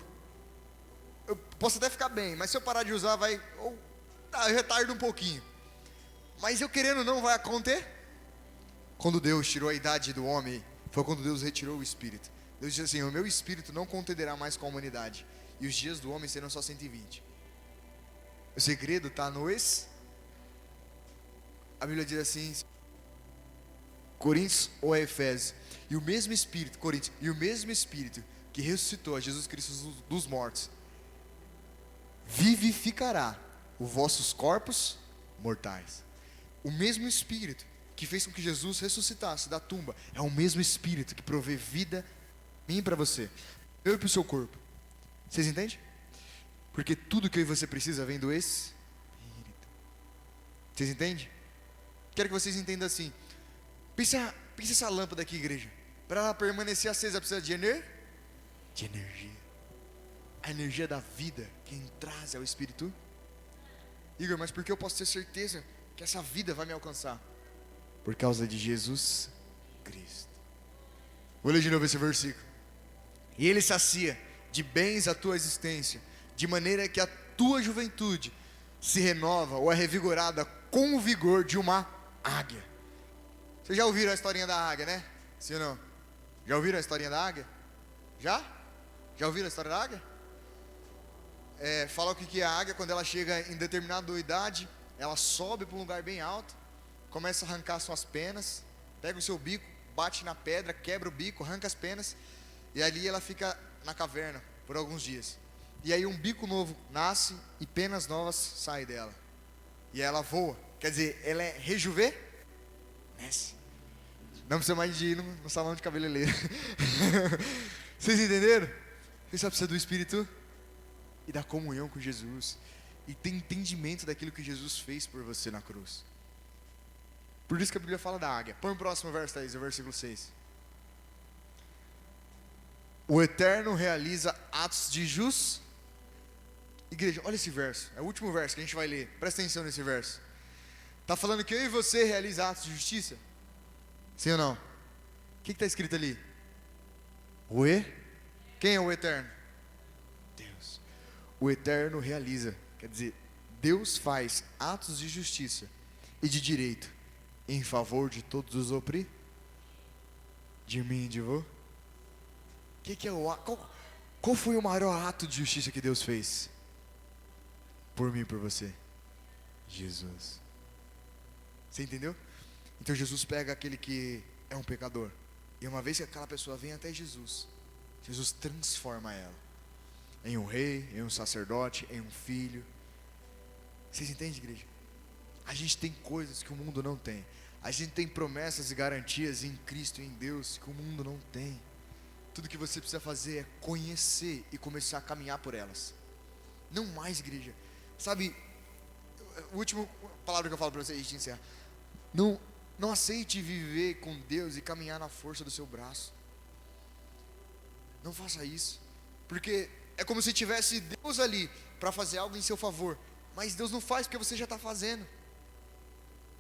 eu posso até ficar bem, mas se eu parar de usar, eu retardo um pouquinho. Mas eu querendo ou não, vai acontecer. Quando Deus tirou a idade do homem, foi quando Deus retirou o espírito. Deus disse assim: o meu espírito não contenderá mais com a humanidade, e os dias do homem serão só 120. O segredo está a Bíblia diz assim, Coríntios ou Efésios, e o mesmo espírito, Coríntios, e o mesmo espírito que ressuscitou a Jesus Cristo dos mortos, vivificará os vossos corpos mortais. O mesmo espírito que fez com que Jesus ressuscitasse da tumba, é o mesmo espírito que provê vida em mim para você, eu e para o seu corpo. Vocês entendem? Porque tudo que eu e você precisa vem do Espírito. Vocês entendem? Quero que vocês entendam assim. Pensa essa lâmpada aqui, igreja. Para ela permanecer acesa precisa de energia. A energia da vida, quem traz é o Espírito. Igor, mas por que eu posso ter certeza que essa vida vai me alcançar? Por causa de Jesus Cristo. Vou ler de novo esse versículo. E Ele sacia de bens a tua existência, de maneira que a tua juventude se renova ou é revigorada com o vigor de uma águia. Vocês já ouviram a historinha da águia, né? Sim ou não? Já ouviram a historinha da águia? Já? Já ouviram a história da águia? Fala o que é a águia. Quando ela chega em determinada idade, ela sobe para um lugar bem alto, começa a arrancar suas penas, pega o seu bico, bate na pedra, quebra o bico, arranca as penas, e ali ela fica na caverna por alguns dias. E aí um bico novo nasce e penas novas saem dela. E ela voa, quer dizer, ela é rejuvenesce. Não precisa mais de ir no salão de cabeleireiro. Vocês entenderam? Você só precisa do Espírito e da comunhão com Jesus, e ter entendimento daquilo que Jesus fez por você na cruz. Por isso que a Bíblia fala da águia. Põe o próximo verso, Thaís, o versículo 6. O Eterno realiza atos de justiça. Igreja, olha esse verso, é o último verso que a gente vai ler, presta atenção nesse verso. Está falando que eu e você realiza atos de justiça? Sim ou não? O que está escrito ali? Quem é o Eterno? Deus. O Eterno realiza, quer dizer, Deus faz atos de justiça e de direito em favor de todos os oprimidos, de mim e de você. Que é qual foi o maior ato de justiça que Deus fez? Por mim e por você. Jesus. Você entendeu? Então Jesus pega aquele que é um pecador, e uma vez que aquela pessoa vem até Jesus, Jesus transforma ela em um rei, em um sacerdote, em um filho. Vocês entendem, igreja? A gente tem coisas que o mundo não tem. A gente tem promessas e garantias em Cristo e em Deus que o mundo não tem. Tudo que você precisa fazer é conhecer e começar a caminhar por elas. Não mais, igreja. Sabe, a última palavra que eu falo para vocês, a gente encerra. Não aceite viver com Deus e caminhar na força do seu braço. Não faça isso. Porque é como se tivesse Deus ali para fazer algo em seu favor. Mas Deus não faz porque você já está fazendo.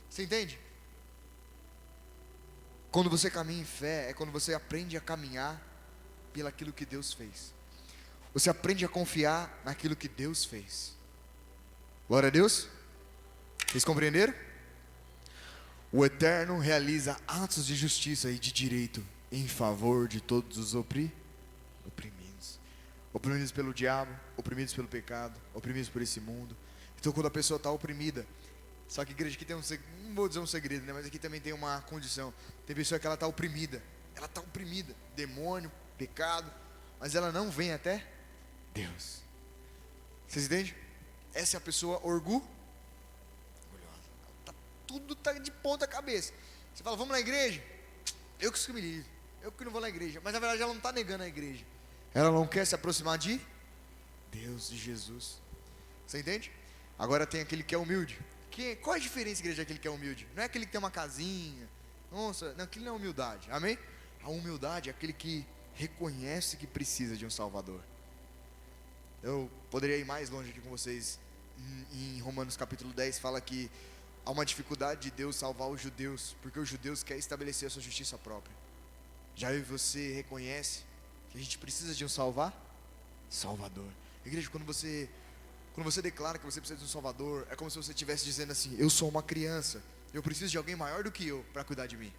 Você entende? Quando você caminha em fé, é quando você aprende a caminhar pelaquilo que Deus fez. Você aprende a confiar naquilo que Deus fez. Glória a Deus. Vocês compreenderam? O Eterno realiza atos de justiça e de direito em favor de todos os oprimidos. Oprimidos pelo diabo, oprimidos pelo pecado, oprimidos por esse mundo. Então quando a pessoa está oprimida, só que igreja, aqui tem não vou dizer um segredo, né? Mas aqui também tem uma condição. Tem pessoa que ela está oprimida. Ela está oprimida, demônio, pecado, mas ela não vem até Deus. Vocês entendem? Essa é a pessoa orgulhosa. Tudo está de ponta cabeça. Você fala, vamos na igreja? Eu que me livre, eu que não vou na igreja. Mas na verdade ela não está negando a igreja. Ela não quer se aproximar de Deus, de Jesus. Você entende? Agora tem aquele que é humilde. Qual é a diferença, igreja, daquele que é humilde? Não é aquele que tem uma casinha. Nossa, não, aquilo não é humildade. Amém? A humildade é aquele que reconhece que precisa de um Salvador. Eu poderia ir mais longe aqui com vocês. Em Romanos capítulo 10 fala que há uma dificuldade de Deus salvar os judeus, porque os judeus querem estabelecer a sua justiça própria. Já eu e você reconhece que a gente precisa de um Salvador. Igreja, quando você declara que você precisa de um Salvador, é como se você estivesse dizendo assim: eu sou uma criança, eu preciso de alguém maior do que eu para cuidar de mim.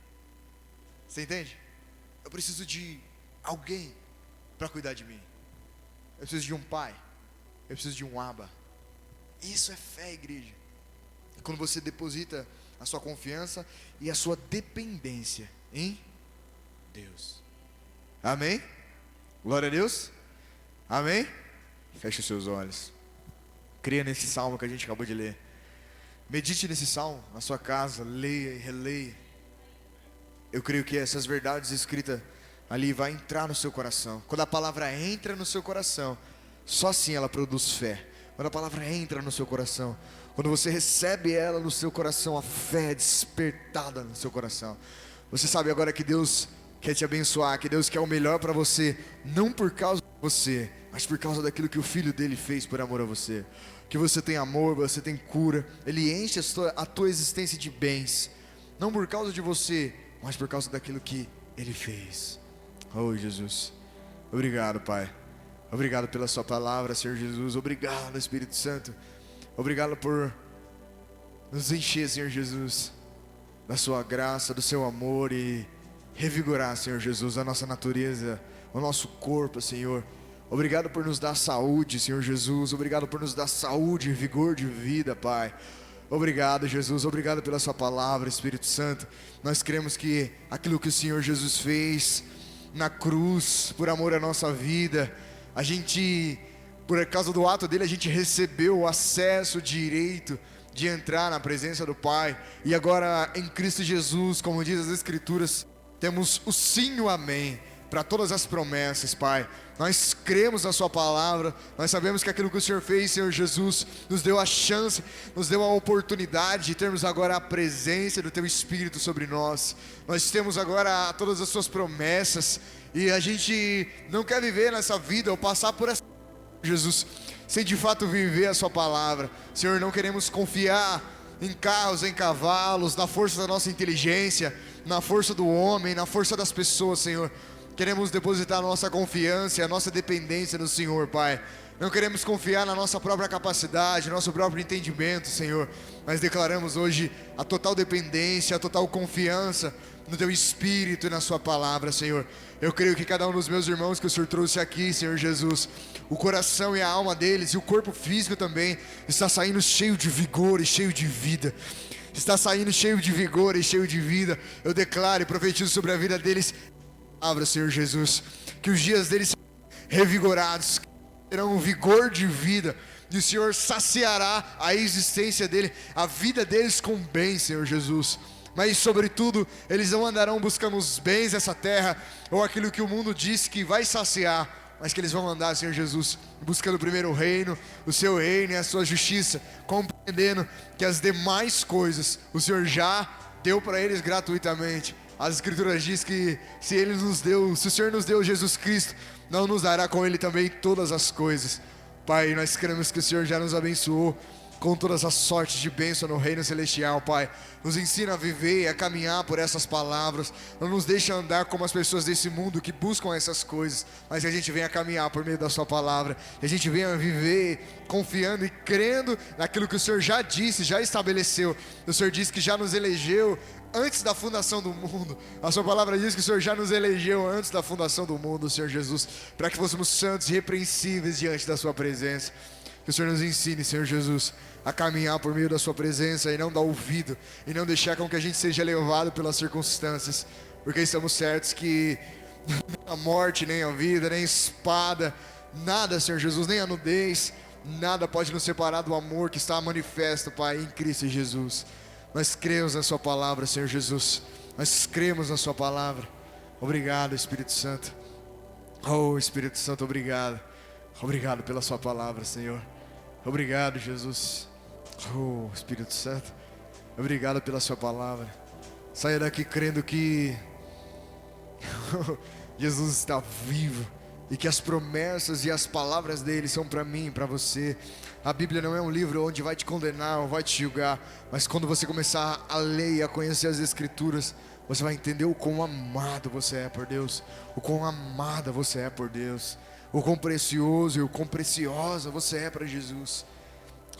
Você entende? Eu preciso de alguém para cuidar de mim. Eu preciso de um pai. Eu preciso de um Abba. Isso é fé, igreja. É quando você deposita a sua confiança e a sua dependência em Deus. Amém? Glória a Deus. Amém? Feche os seus olhos. Creia nesse salmo que a gente acabou de ler. Medite nesse salmo na sua casa, leia e releia. Eu creio que essas verdades escritas ali vai entrar no seu coração. Quando a palavra entra no seu coração, só assim ela produz fé. Quando a palavra entra no seu coração, quando você recebe ela no seu coração, a fé é despertada no seu coração. Você sabe agora que Deus quer te abençoar, que Deus quer o melhor para você, não por causa de você, mas por causa daquilo que o Filho dele fez por amor a você. Que você tem amor, você tem cura. Ele enche a tua existência de bens, não por causa de você, mas por causa daquilo que Ele fez. Oh, Jesus, obrigado, Pai. Obrigado pela sua palavra, Senhor Jesus. Obrigado, Espírito Santo. Obrigado por nos encher, Senhor Jesus, da sua graça, do seu amor, e revigorar, Senhor Jesus, a nossa natureza, o nosso corpo, Senhor. Obrigado por nos dar saúde, Senhor Jesus. Obrigado por nos dar saúde e vigor de vida, Pai. Obrigado, Jesus. Obrigado pela sua palavra, Espírito Santo. Nós cremos que aquilo que o Senhor Jesus fez na cruz, por amor à nossa vida, a gente, por causa do ato dele, a gente recebeu o acesso, o direito de entrar na presença do Pai. E agora em Cristo Jesus, como diz as Escrituras, temos o sim e o amém para todas as promessas, Pai. Nós cremos na sua palavra. Nós sabemos que aquilo que o Senhor fez, Senhor Jesus, nos deu a chance, nos deu a oportunidade de termos agora a presença do teu Espírito sobre nós. Nós temos agora todas as suas promessas, e a gente não quer viver nessa vida ou passar por essa, Jesus, sem de fato viver a sua palavra. Senhor, não queremos confiar em carros, em cavalos, na força da nossa inteligência, na força do homem, na força das pessoas, Senhor. Queremos depositar a nossa confiança e a nossa dependência no Senhor, Pai. Não queremos confiar na nossa própria capacidade, no nosso próprio entendimento, Senhor. Mas declaramos hoje a total dependência, a total confiança no Teu Espírito e na Sua palavra, Senhor. Eu creio que cada um dos meus irmãos que o Senhor trouxe aqui, Senhor Jesus, o coração e a alma deles, e o corpo físico também, está saindo cheio de vigor e cheio de vida. Está saindo cheio de vigor e cheio de vida. Eu declaro e profetizo sobre a vida deles, Senhor Jesus, que os dias deles serão revigorados, terão um vigor de vida, e o Senhor saciará a existência dele, a vida deles com bem, Senhor Jesus. Mas sobretudo, eles não andarão buscando os bens dessa terra, ou aquilo que o mundo diz que vai saciar, mas que eles vão andar, Senhor Jesus, buscando primeiro o reino, o seu reino e a sua justiça, compreendendo que as demais coisas o Senhor já deu para eles gratuitamente. As Escrituras diz que se o Senhor nos deu Jesus Cristo, não nos dará com Ele também todas as coisas. Pai, nós cremos que o Senhor já nos abençoou com todas as sortes de bênção no reino celestial, Pai. Nos ensina a viver e a caminhar por essas palavras. Não nos deixa andar como as pessoas desse mundo que buscam essas coisas, mas que a gente venha caminhar por meio da sua palavra, que a gente venha viver confiando e crendo naquilo que o Senhor já disse, já estabeleceu. O Senhor disse que já nos elegeu antes da fundação do mundo. A sua palavra diz que o Senhor já nos elegeu antes da fundação do mundo, Senhor Jesus, para que fôssemos santos e irrepreensíveis diante da sua presença. Que o Senhor nos ensine, Senhor Jesus, a caminhar por meio da sua presença e não dar ouvido, e não deixar com que a gente seja levado pelas circunstâncias, porque estamos certos que nem a morte, nem a vida, nem a espada, nada, Senhor Jesus, nem a nudez, nada pode nos separar do amor que está manifesto, Pai, em Cristo Jesus. Nós cremos na sua palavra, Senhor Jesus. Nós cremos na sua palavra. Obrigado, Espírito Santo. Oh, Espírito Santo, obrigado. Obrigado pela sua palavra, Senhor. Obrigado, Jesus. Oh, Espírito Santo, obrigado pela sua palavra. Saia daqui crendo que Jesus está vivo e que as promessas e as palavras dele são para mim e para você. A Bíblia não é um livro onde vai te condenar ou vai te julgar, mas quando você começar a ler e a conhecer as Escrituras, você vai entender o quão amado você é por Deus, o quão amada você é por Deus, o quão precioso e o quão preciosa você é para Jesus.